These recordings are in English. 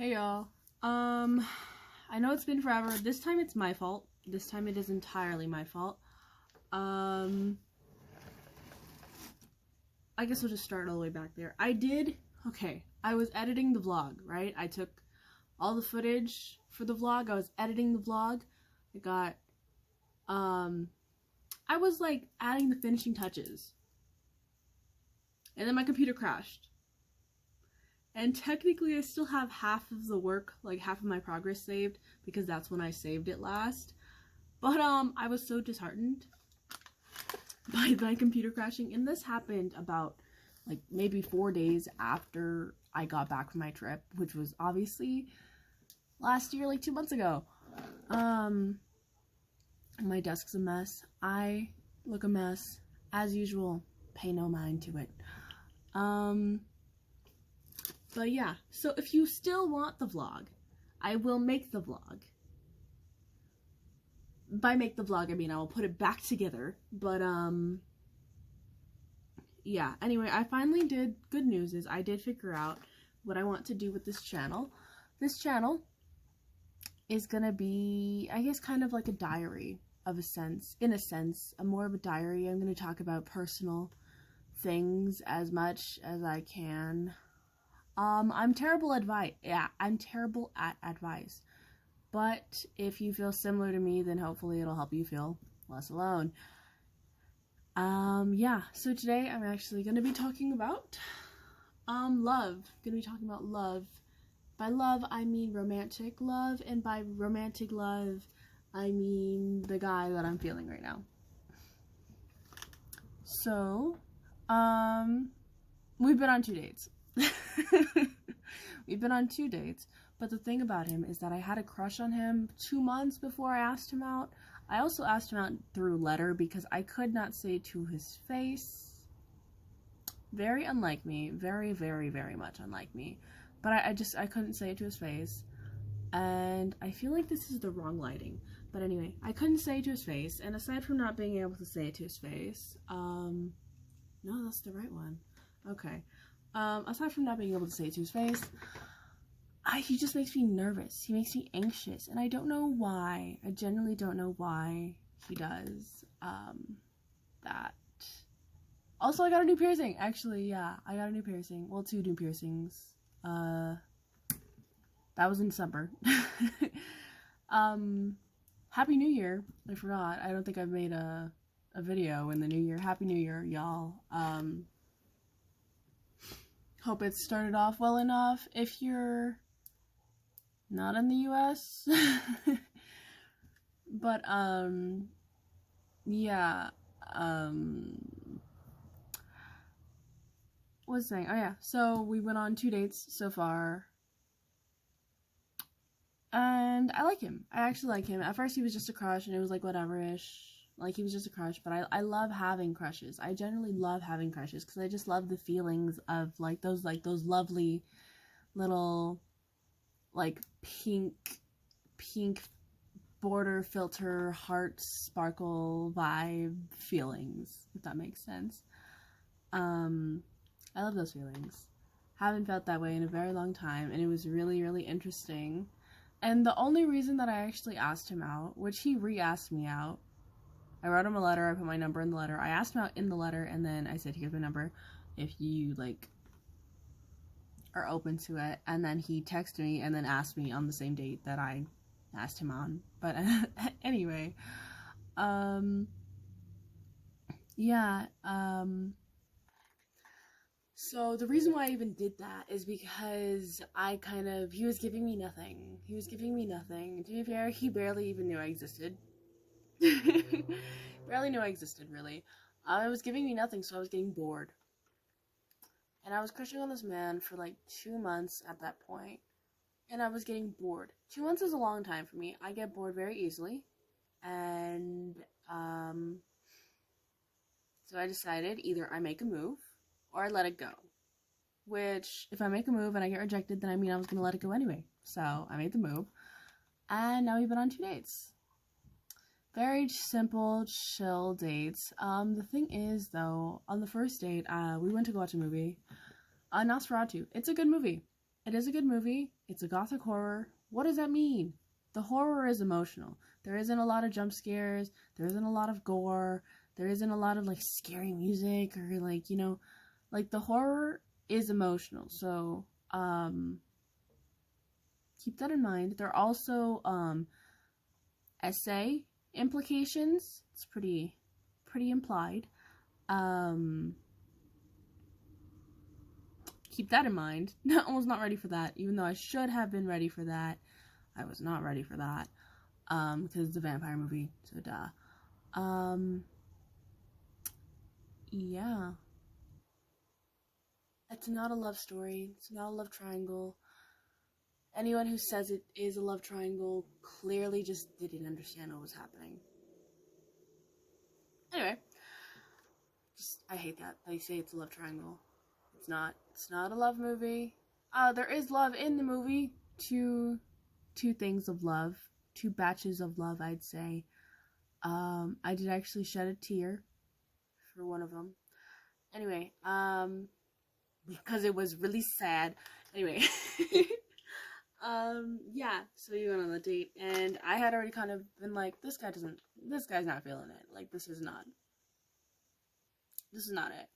Hey y'all. I know it's been forever. This time it's my fault. This time it is entirely my fault. I guess we'll just start all the way back there. I was editing the vlog, right? I took all the footage for the vlog. I was editing the vlog. I was like adding the finishing touches. And then my computer crashed. And technically I still have half of the work, like half of my progress saved, because that's when I saved it last. But I was so disheartened by my computer crashing, and this happened about like maybe 4 days after I got back from my trip, which was obviously last year, like 2 months ago. My desk's a mess. I look a mess as usual. Pay no mind to it. But yeah, so if you still want the vlog, I will make the vlog. By make the vlog, I mean I will put it back together. But yeah, anyway, I finally did, good news is I did figure out what I want to do with this channel. This channel is gonna be, I guess, kind of like a diary of a sense, more of a diary. I'm gonna talk about personal things as much as I can. I'm terrible at advice. But if you feel similar to me, then hopefully it'll help you feel less alone. Yeah, so today I'm actually gonna be talking about love. Gonna be talking about love. By love, I mean romantic love, and by romantic love, I mean the guy that I'm feeling right now. So, we've been on 2 dates. We've been on 2 dates, but the thing about him is that I had a crush on him 2 months before I asked him out. I also asked him out through letter because I could not say it to his face. Very unlike me. Very, very, very much unlike me. But I couldn't say it to his face. And I feel like this is the wrong lighting. But anyway, I couldn't say it to his face. And aside from not being able to say it to his face, no, that's the right one. Okay. Aside from not being able to say it to his face, he just makes me nervous. He makes me anxious, and I don't know why. I genuinely don't know why he does, that. Also, I got a new piercing. Actually, yeah, I got a new piercing. Well, 2 new piercings. That was in December. Happy New Year. I forgot. I don't think I've made a video in the new year. Happy New Year, y'all. Hope it started off well enough if you're not in the US. But, yeah, what was I saying? Oh yeah, so we went on 2 dates so far. And I like him. I actually like him. At first he was just a crush and it was like whatever-ish. Like, he was just a crush, but I love having crushes. I generally love having crushes because I just love the feelings of like those lovely little like pink border filter heart sparkle vibe feelings, if that makes sense. I love those feelings. Haven't felt that way in a very long time, and it was really, really interesting. And the only reason that I actually asked him out, which he re-asked me out, I wrote him a letter, I put my number in the letter, I asked him out in the letter, and then I said, here's my number, if you, like, are open to it. And then he texted me and then asked me on the same date that I asked him on. But anyway, yeah, so the reason why I even did that is because he was giving me nothing. He was giving me nothing. To be fair, he barely even knew I existed. Barely knew I existed, really. It was giving me nothing, so I was getting bored. And I was crushing on this man for like 2 months at that point. And I was getting bored. 2 months is a long time for me. I get bored very easily. And, so I decided either I make a move or I let it go. Which, if I make a move and I get rejected, then I mean I was gonna let it go anyway. So, I made the move. And now we've been on 2 dates. Very simple, chill dates. The thing is, though, on the first date, we went to go watch a movie. Nosferatu. It's a good movie. It is a good movie. It's a gothic horror. What does that mean? The horror is emotional. There isn't a lot of jump scares. There isn't a lot of gore. There isn't a lot of like scary music or like, you know, like the horror is emotional. So, keep that in mind. There are also essay implications. It's pretty implied. Keep that in mind. I was not ready for that, even though I should have been ready for that. I was not ready for that, because it's a vampire movie, so duh. Yeah. It's not a love story. It's not a love triangle. Anyone who says it is a love triangle clearly just didn't understand what was happening. Anyway, I hate that they say it's a love triangle. It's not. It's not a love movie. There is love in the movie. Two things of love. Two batches of love, I'd say. I did actually shed a tear for one of them. Anyway, because it was really sad. Anyway, yeah, so we went on the date, and I had already kind of been like, this guy's not feeling it. Like, this is not it.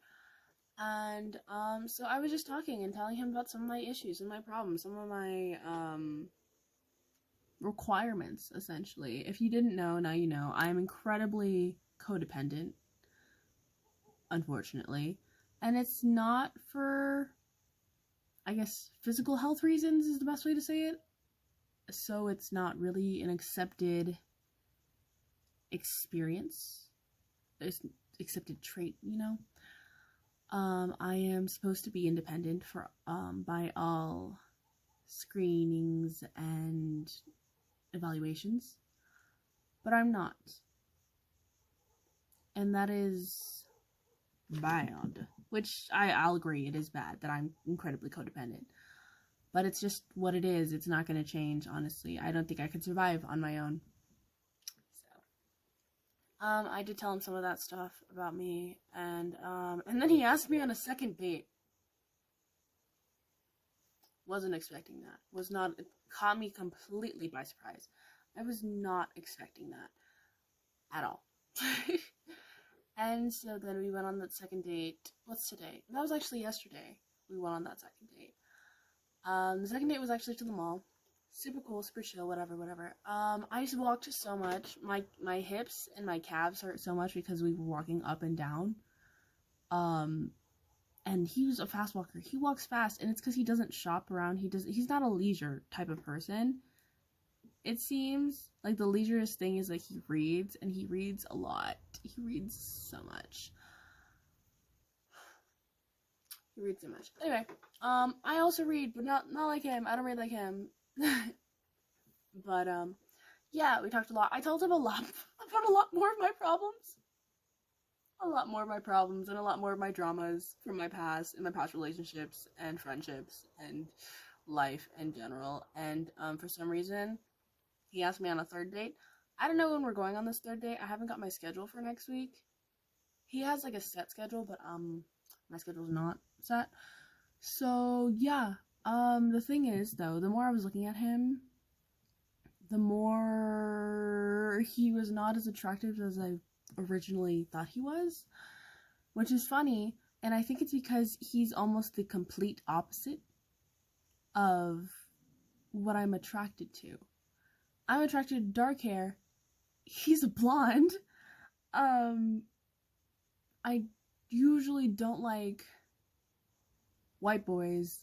And, so I was just talking and telling him about some of my issues and my problems, some of my, requirements, essentially. If you didn't know, now you know. I'm incredibly codependent, unfortunately. And it's not for, I guess, physical health reasons is the best way to say it. So it's not really an accepted experience. It's accepted trait, you know? I am supposed to be independent for by all screenings and evaluations, but I'm not, and that is bad. Which I'll agree, it is bad that I'm incredibly codependent, but it's just what it is. It's not going to change. Honestly, I don't think I could survive on my own. I did tell him some of that stuff about me, and then he asked me on a second date. Wasn't expecting that. It caught me completely by surprise. I was not expecting that at all. And so then we went on that second date. What's today? That was actually yesterday. We went on that second date. The second date was actually to the mall. Super cool, super chill, whatever. I just walked so much. My hips and my calves hurt so much because we were walking up and down. And he was a fast walker. He walks fast, and it's because he doesn't shop around. He's not a leisure type of person. It seems like the leisurest thing is like he reads, and he reads a lot. He reads so much. Anyway, I also read, but not like him. I don't read like him. But, yeah, we talked a lot. I told him a lot about a lot more of my problems. A lot more of my problems and a lot more of my dramas from my past and my past relationships and friendships and life in general. And, for some reason, he asked me on a third date. I don't know when we're going on this third date. I haven't got my schedule for next week. He has, like, a set schedule, but, my schedule's not set. So, yeah. The thing is, though, the more I was looking at him, the more he was not as attractive as I originally thought he was, which is funny, and I think it's because he's almost the complete opposite of what I'm attracted to. I'm attracted to dark hair. He's a blonde. I usually don't like white boys.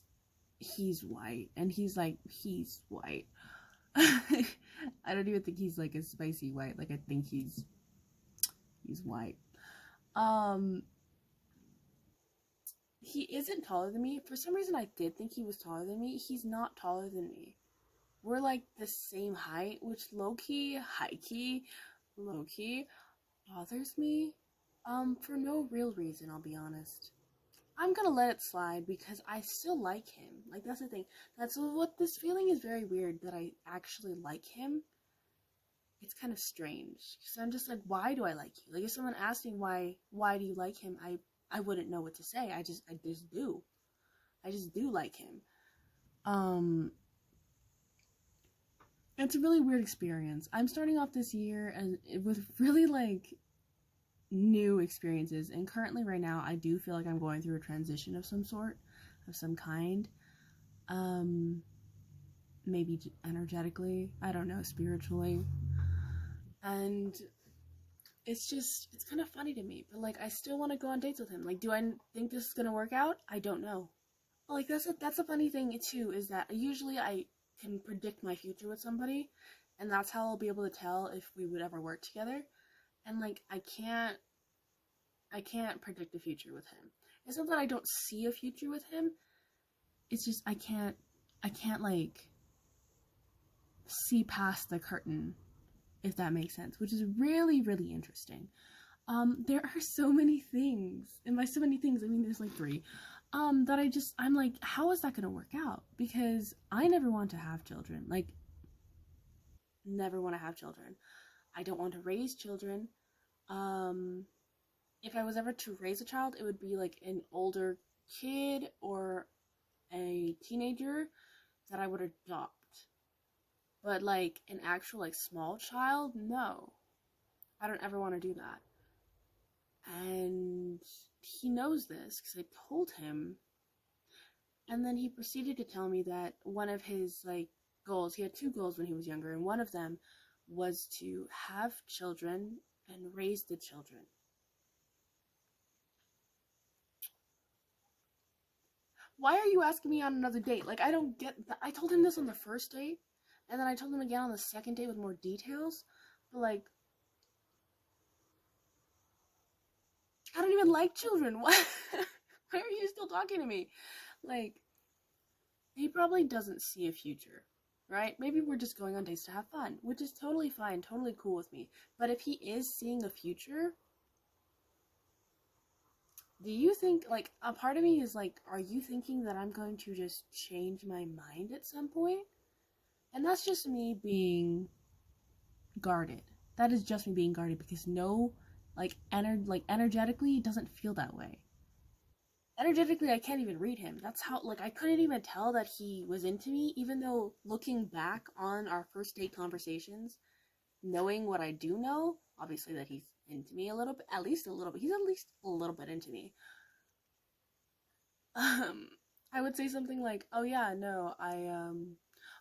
He's white, and he's white. I don't even think he's like a spicy white. Like, I think he's white. He isn't taller than me. For some reason, I did think he was taller than me. He's not taller than me. We're like the same height, which low-key, high-key, low-key bothers me. For no real reason, I'll be honest. I'm gonna let it slide because I still like him. Like, that's the thing. That's what this feeling is very weird that I actually like him. It's kind of strange. Because I'm just like, why do I like you? Like, if someone asked me why do you like him, I wouldn't know what to say. I just do. I just do like him. Um, it's a really weird experience. I'm starting off this year and with really like new experiences, and currently right now I do feel like I'm going through a transition of some sort, of some kind. Um, maybe energetically, I don't know, spiritually. And it's kind of funny to me, but like I still want to go on dates with him. Like, do I think this is gonna work out? I don't know. Like that's a funny thing too, is that usually I can predict my future with somebody, and that's how I'll be able to tell if we would ever work together. And like I can't predict the future with him. It's not that I don't see a future with him. It's just I can't like see past the curtain, if that makes sense, which is really, really interesting. There are so many things, and by so many things, I mean there's like three, that I'm like, how is that gonna work out? Because I never want to have children, like, never want to have children. I don't want to raise children. Um, if I was ever to raise a child, it would be like an older kid or a teenager that I would adopt. But like an actual like small child, no. I don't ever want to do that. And he knows this because I told him. And then he proceeded to tell me that one of his like goals, he had two goals when he was younger, and one of them was to have children and raise the children. Why are you asking me on another date? Like, I don't get that. I told him this on the first date, and then I told him again on the second date with more details. But like, I don't even like children. Why? Why are you still talking to me? Like, he probably doesn't see a future, right? Maybe we're just going on dates to have fun, which is totally fine, totally cool with me. But if he is seeing a future, do you think, like, a part of me is like, are you thinking that I'm going to just change my mind at some point? And that's just me being guarded. That is just me being guarded because no, like energetically, it doesn't feel that way. Energetically, I can't even read him. That's how, like, I couldn't even tell that he was into me, even though looking back on our first date conversations, knowing what I do know, obviously that he's into me a little bit, at least a little bit. He's at least a little bit into me. Um, I would say something like, "Oh yeah, no,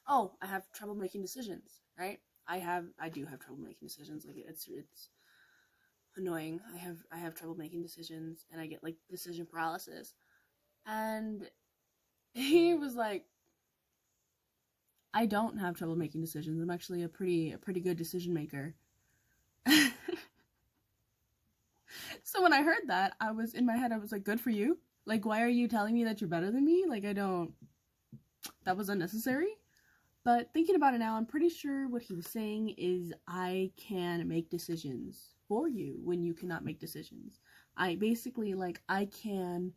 oh, I have trouble making decisions, right? I do have trouble making decisions. Like it's annoying. I have trouble making decisions, and I get like decision paralysis." And he was like, "I don't have trouble making decisions. I'm actually a pretty good decision maker." So when I heard that, I was in my head. I was like, "Good for you. Like, why are you telling me that you're better than me? Like, I don't. That was unnecessary." But thinking about it now, I'm pretty sure what he was saying is I can make decisions for you when you cannot make decisions. I basically, like, I can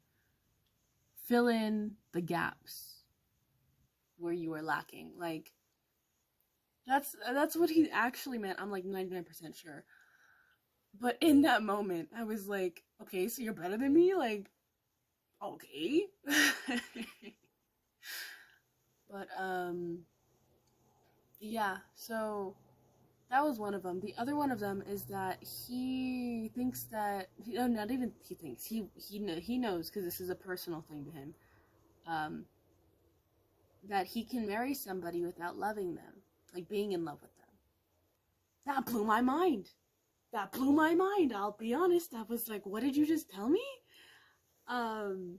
fill in the gaps where you are lacking. Like, that's what he actually meant. I'm like 99% sure. But in that moment, I was like, okay, so you're better than me? Like, okay. But, yeah, so that was one of them. The other one of them is that he thinks that, no, not even he thinks, he knows, because this is a personal thing to him, um, that he can marry somebody without loving them, like being in love with them. That blew my mind. That blew my mind, I'll be honest. I was like, what did you just tell me? Um,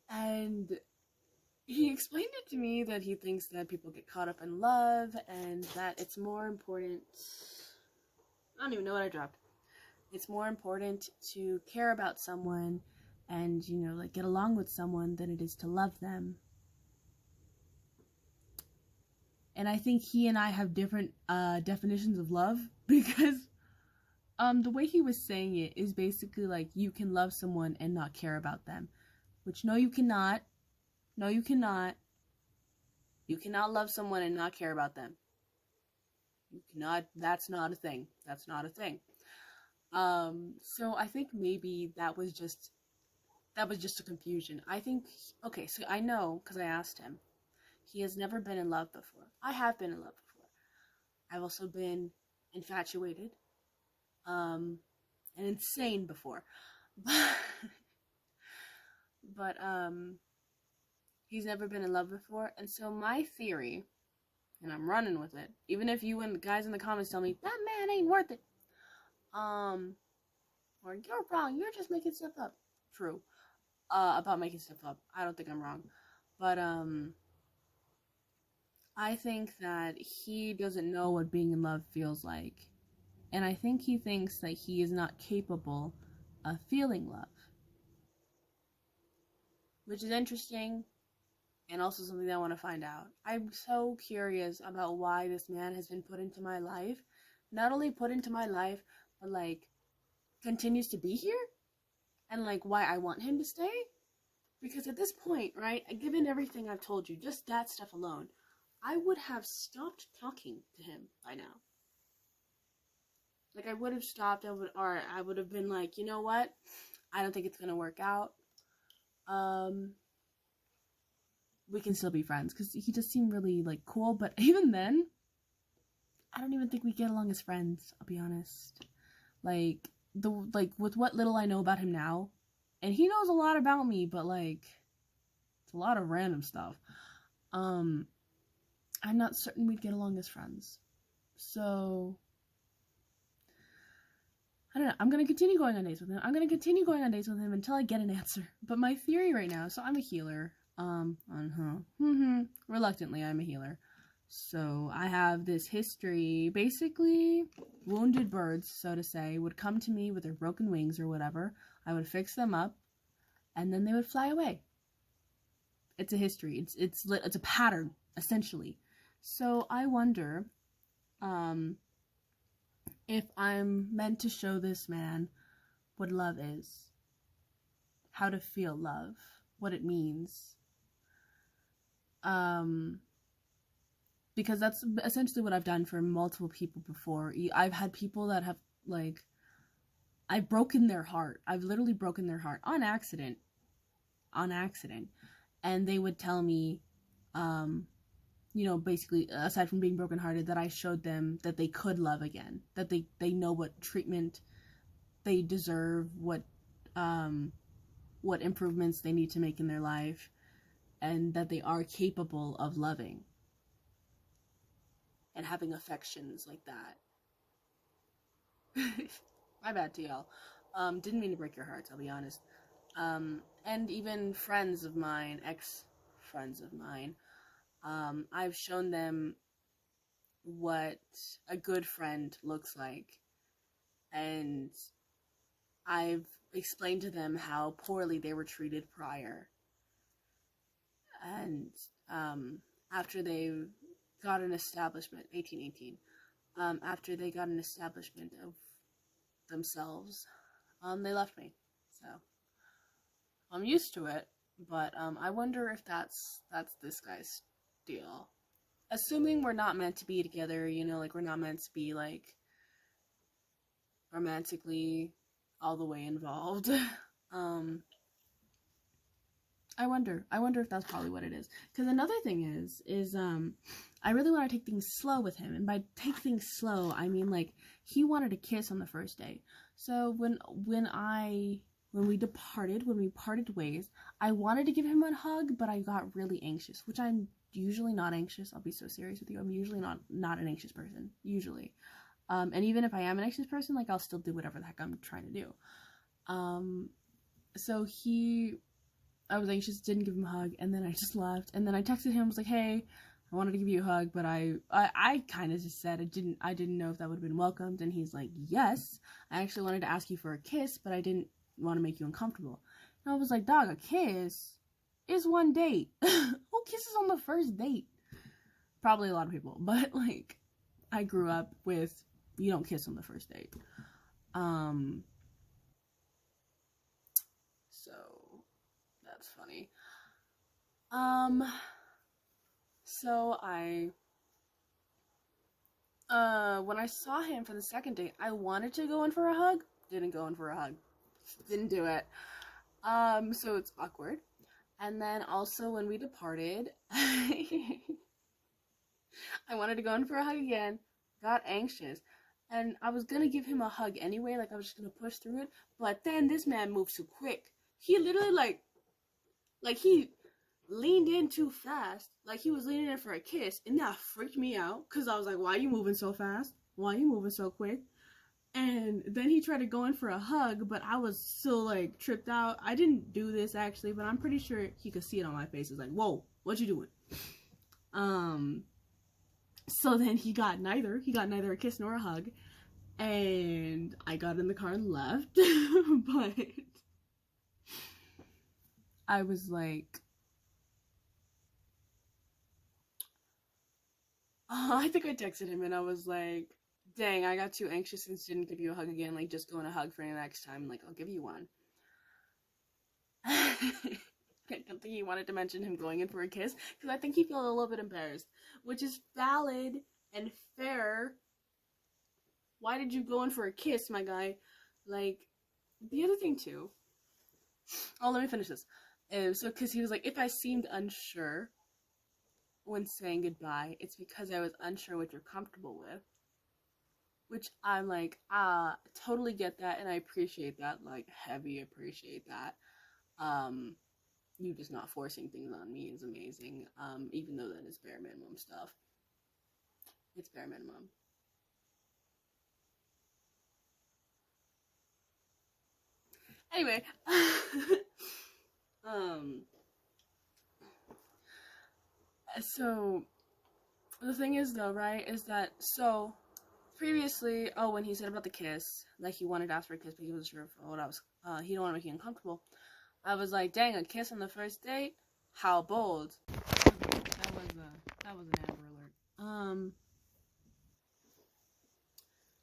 and he explained it to me that he thinks that people get caught up in love and that it's more important. I don't even know what I dropped. It's more important to care about someone and, you know, like get along with someone than it is to love them. And I think he and I have different definitions of love because the way he was saying it is basically like you can love someone and not care about them, which no you cannot. No you cannot. You cannot love someone and not care about them. You cannot. That's not a thing. That's not a thing. So I think maybe that was just That was just a confusion. I think, okay, so I know, because I asked him, he has never been in love before. I have been in love before. I've also been infatuated, and insane before. But, he's never been in love before, and so my theory, and I'm running with it, even if you and the guys in the comments tell me, that man ain't worth it, or you're wrong, you're just making stuff up. True. About making stuff up. I don't think I'm wrong. But, I think that he doesn't know what being in love feels like. And I think he thinks that he is not capable of feeling love. Which is interesting, and also something that I want to find out. I'm so curious about why this man has been put into my life. Not only put into my life, but, like, continues to be here. And, like, why I want him to stay. Because at this point, right, given everything I've told you, just that stuff alone, I would have stopped talking to him by now. Like, I would have stopped, I would have been like, you know what? I don't think it's gonna work out. We can still be friends, because he just seemed really, like, cool, but even then, I don't even think we get along as friends, I'll be honest. Like, with what little I know about him now, and he knows a lot about me, but, like, it's a lot of random stuff. I'm not certain we'd get along as friends. So, I don't know. I'm going to continue going on dates with him. I'm going to continue going on dates with him until I get an answer. But my theory right now, so I'm a healer. Reluctantly, I'm a healer. So, I have this history. Basically, wounded birds, so to say, would come to me with their broken wings or whatever. I would fix them up, and then they would fly away. It's a history. It's a pattern, essentially. So I wonder, if I'm meant to show this man what love is, how to feel love, what it means. Because that's essentially what I've done for multiple people before. I've had people that have, like, I've broken their heart. I've literally broken their heart on accident. And they would tell me, you know, basically, aside from being brokenhearted, that I showed them that they could love again. That they know what treatment they deserve, what improvements they need to make in their life, and that they are capable of loving. And having affections like that. My bad, TL. Didn't mean to break your hearts, I'll be honest. And even friends of mine, ex-friends of mine, I've shown them what a good friend looks like. And I've explained to them how poorly they were treated prior. And, after they got an establishment, 1818, after they got an establishment of themselves, they left me. So, I'm used to it, but, I wonder if that's this guy's deal. Assuming we're not meant to be together, you know, like, we're not meant to be, like, romantically all the way involved. I wonder if that's probably what it is. Because another thing is, I really want to take things slow with him. And by take things slow, I mean, like, he wanted a kiss on the first day. So when we parted ways, I wanted to give him a hug, but I got really anxious, which I'm usually not anxious. I'll be so serious with you. I'm usually not an anxious person, usually. And even if I am an anxious person, like, I'll still do whatever the heck I'm trying to do. So I was anxious, didn't give him a hug, and then I just left. And then I texted him, was like, hey, I wanted to give you a hug, but I kind of just said I didn't know if that would have been welcomed. And he's like, yes, I actually wanted to ask you for a kiss, but I didn't want to make you uncomfortable. And I was like, dog, a kiss is one date. Who kisses on the first date? Probably a lot of people, but, like, I grew up with, you don't kiss on the first date. So that's funny. So when I saw him for the second date, I wanted to go in for a hug. Didn't go in for a hug. Didn't do it. So it's awkward. And then also when we departed, I wanted to go in for a hug again, got anxious, and I was gonna give him a hug anyway, like I was just gonna push through it, but then this man moved so quick. He literally like he leaned in too fast, like he was leaning in for a kiss, and that freaked me out, cause I was like, why are you moving so fast? Why are you moving so quick? And then he tried to go in for a hug, but I was still like tripped out. I didn't do this actually, but I'm pretty sure he could see it on my face. It's like, whoa, what you doing? So then he got neither a kiss nor a hug, and I got in the car and left. But I was like, I think I texted him and I was like, dang, I got too anxious and didn't give you a hug again. Like, just go on a hug for the next time. Like, I'll give you one. I don't think he wanted to mention him going in for a kiss because I think he felt a little bit embarrassed, which is valid and fair. Why did you go in for a kiss, my guy? Like, the other thing too. Oh, let me finish this. So, because he was like, if I seemed unsure when saying goodbye, it's because I was unsure what you're comfortable with. Which I'm like, totally get that, and I appreciate that, like, heavy appreciate that. You just not forcing things on me is amazing. Even though that is bare minimum stuff. It's bare minimum. Anyway, so the thing is though, right, is that, so previously, when he said about the kiss, like he wanted to ask for a kiss, but he wasn't sure what I was, he didn't want to make you uncomfortable. I was like, dang, a kiss on the first date? How bold. That was an Amber Alert.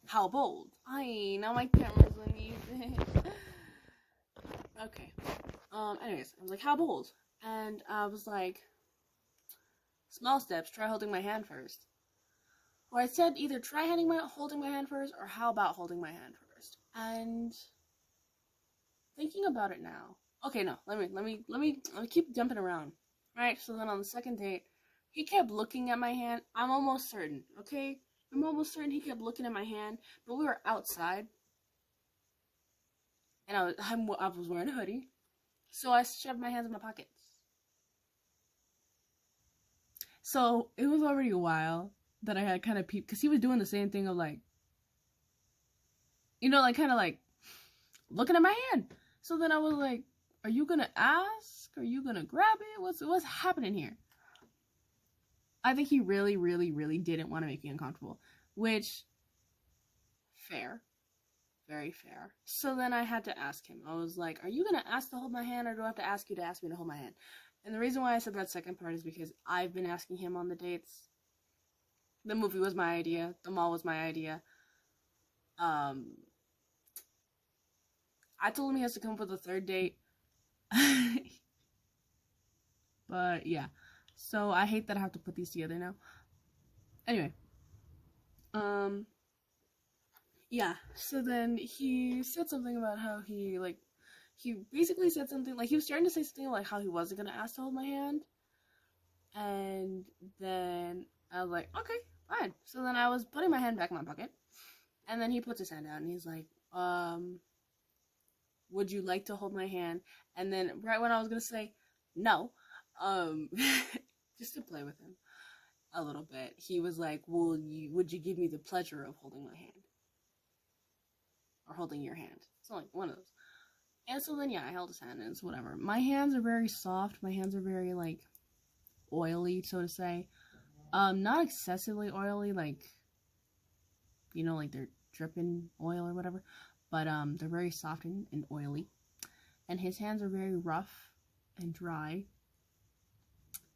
How bold. Now my camera's uneven. Okay. Anyways, I was like, how bold? And I was like, small steps, try holding my hand first. Or I said either try holding my hand first, or how about holding my hand first? And thinking about it now. Okay, no, let me keep jumping around. Right, so then on the second date, he kept looking at my hand. I'm almost certain, okay? I'm almost certain he kept looking at my hand, but we were outside. And I was wearing a hoodie. So I shoved my hands in my pockets. So it was already a while that I had kind of peeped, because he was doing the same thing of like, like kind of like looking at my hand. So then I was like, are you gonna ask? Are you gonna grab it? What's happening here? I think he really, really, really didn't want to make me uncomfortable, which, fair. Very fair. So then I had to ask him. I was like, are you gonna ask to hold my hand, or do I have to ask you to ask me to hold my hand? And the reason why I said that second part is because I've been asking him on the dates. The movie was my idea. The mall was my idea. I told him he has to come up with a third date. But yeah. So I hate that I have to put these together now. Anyway. Yeah. So then he said something about how he basically said something like he was starting to say something like how he wasn't gonna ask to hold my hand. And then I was like, okay, fine. So then I was putting my hand back in my pocket. And then he puts his hand out and he's like, would you like to hold my hand? And then right when I was gonna say no, just to play with him a little bit, he was like, would you give me the pleasure of holding my hand? Or holding your hand. So like one of those. And so then yeah, I held his hand and it's whatever. My hands are very soft. My hands are very like oily, so to say. Not excessively oily, like like they're dripping oil or whatever. But they're very soft and oily. And his hands are very rough and dry.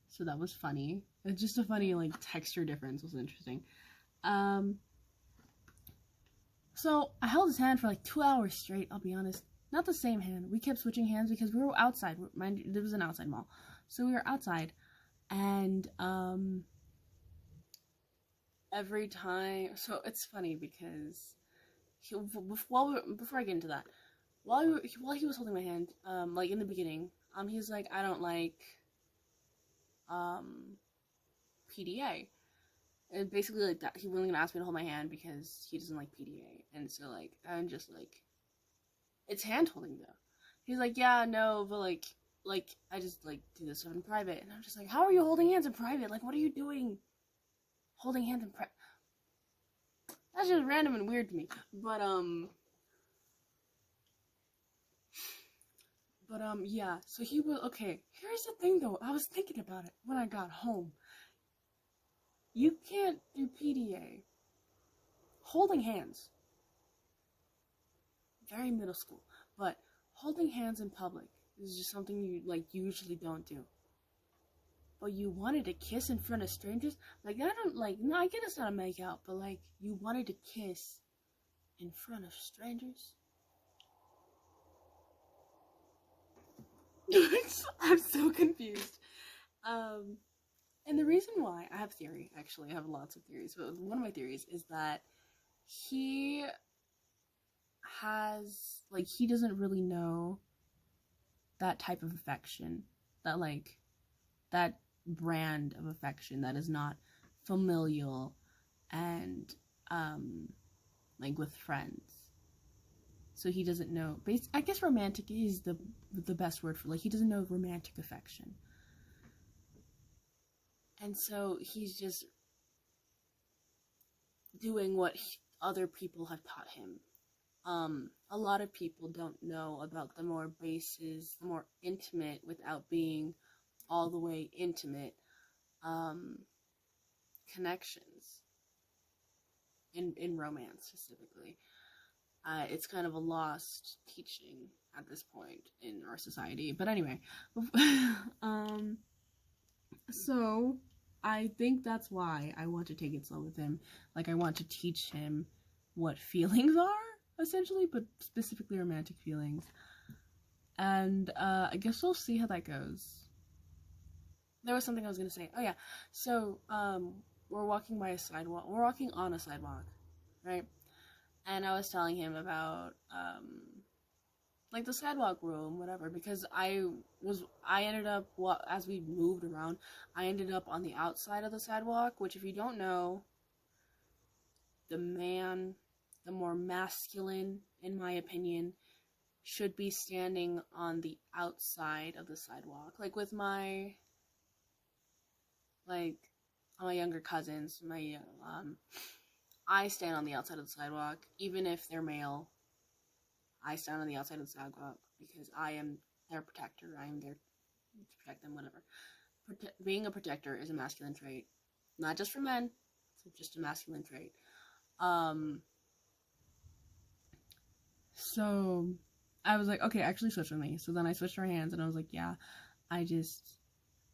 So that was funny. It's just a funny like texture difference. Was interesting. So I held his hand for like 2 hours straight, I'll be honest. Not the same hand. We kept switching hands because we were outside. There was an outside mall. So we were outside. And every time, so it's funny because before I get into that, while he was holding my hand, like in the beginning, he was like, I don't like PDA. And basically like that he wasn't gonna ask me to hold my hand because he doesn't like PDA. And so like I'm just like, it's hand holding though. He's like, yeah, no, but like I just like do this stuff in private. And I'm just like, how are you holding hands in private? Like, what are you doing holding hands in private? That's just random and weird to me. Yeah, so he was, okay, here's the thing though, I was thinking about it when I got home. You can't do PDA. Holding hands. Very middle school. But holding hands in public is just something you, like, usually don't do. But you wanted to kiss in front of strangers? Like, I don't, like, no, I get it's not a make out, but, like, you wanted to kiss in front of strangers? I'm so confused. And the reason why, I have a theory, actually, I have lots of theories, but one of my theories is that he he doesn't really know that type of affection, that brand of affection that is not familial and, like, with friends. So he doesn't know, I guess romantic is the best word for, like, he doesn't know romantic affection. And so he's just doing what other people have taught him. A lot of people don't know about the more bases, the more intimate, without being all the way intimate, connections in romance specifically. It's kind of a lost teaching at this point in our society. But anyway, so I think that's why I want to take it slow with him. Like, I want to teach him what feelings are, essentially, but specifically romantic feelings. And I guess we'll see how that goes. There was something I was gonna say. Oh yeah, so we're walking by a sidewalk. We're walking on a sidewalk, right? And I was telling him about like the sidewalk rule and whatever, because I ended up, as we moved around, I ended up on the outside of the sidewalk, which, if you don't know, the more masculine, in my opinion, should be standing on the outside of the sidewalk. Like, with my, like, my younger cousins, I stand on the outside of the sidewalk, even if they're male. I stand on the outside of the sidewalk because I am their protector. I am there to protect them, whatever. Being a protector is a masculine trait. Not just for men, it's just a masculine trait. So I was like, okay, actually switch with me. So then I switched our hands, and I was like, yeah, I just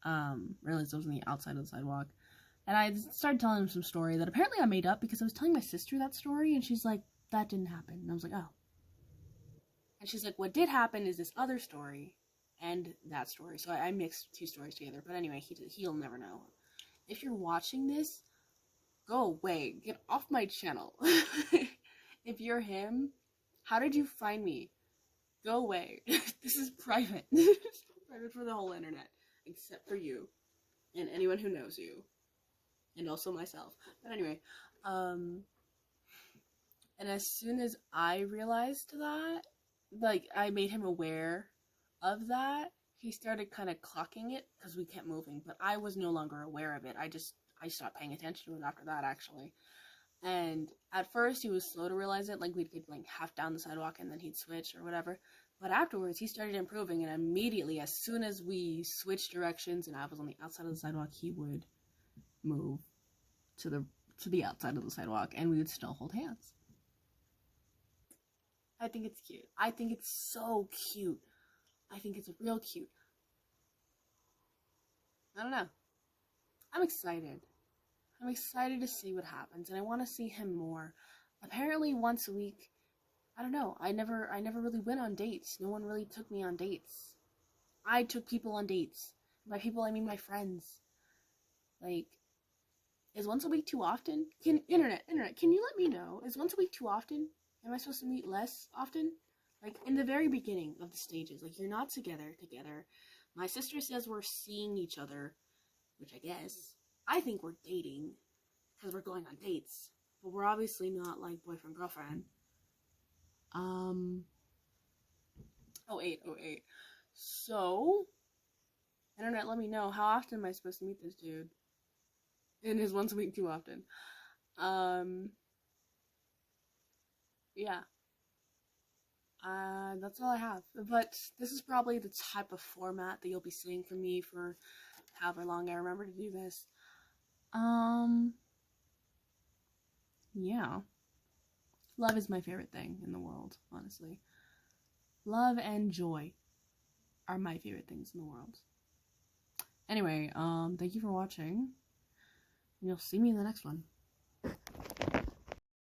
realized I was on the outside of the sidewalk. And I started telling him some story that apparently I made up, because I was telling my sister that story, and she's like, that didn't happen. And I was like, oh. And she's like, what did happen is this other story and that story. So I mixed two stories together. But anyway, he'll never know. If you're watching this, go away. Get off my channel. If you're him, how did you find me? Go away. This is private. It's private for the whole internet. Except for you. And anyone who knows you. And also myself. But anyway, and as soon as I realized that, like, I made him aware of that, he started kind of clocking it, because we kept moving, but I was no longer aware of it. I stopped paying attention to it after that, actually. And at first, he was slow to realize it, like, we'd get, like, half down the sidewalk, and then he'd switch, or whatever. But afterwards, he started improving, and immediately, as soon as we switched directions, and I was on the outside of the sidewalk, he would move to the outside of the sidewalk, and we would still hold hands. I think it's cute. I think it's so cute. I think it's real cute. I don't know. I'm excited. I'm excited to see what happens, and I want to see him more. Apparently once a week. I don't know. I never really went on dates. No one really took me on dates. I took people on dates. By people, I mean my friends. Like, is once a week too often? Internet, can you let me know? Is once a week too often? Am I supposed to meet less often? Like, in the very beginning of the stages, like, you're not together. My sister says we're seeing each other, which I guess, I think we're dating, because we're going on dates, but we're obviously not, like, boyfriend, girlfriend. Oh, eight. So, internet, let me know, how often am I supposed to meet this dude? And is once a week too often? Yeah. That's all I have. But this is probably the type of format that you'll be seeing from me for however long I remember to do this. Yeah. Love is my favorite thing in the world, honestly. Love and joy are my favorite things in the world. Anyway, thank you for watching. And you'll see me in the next one.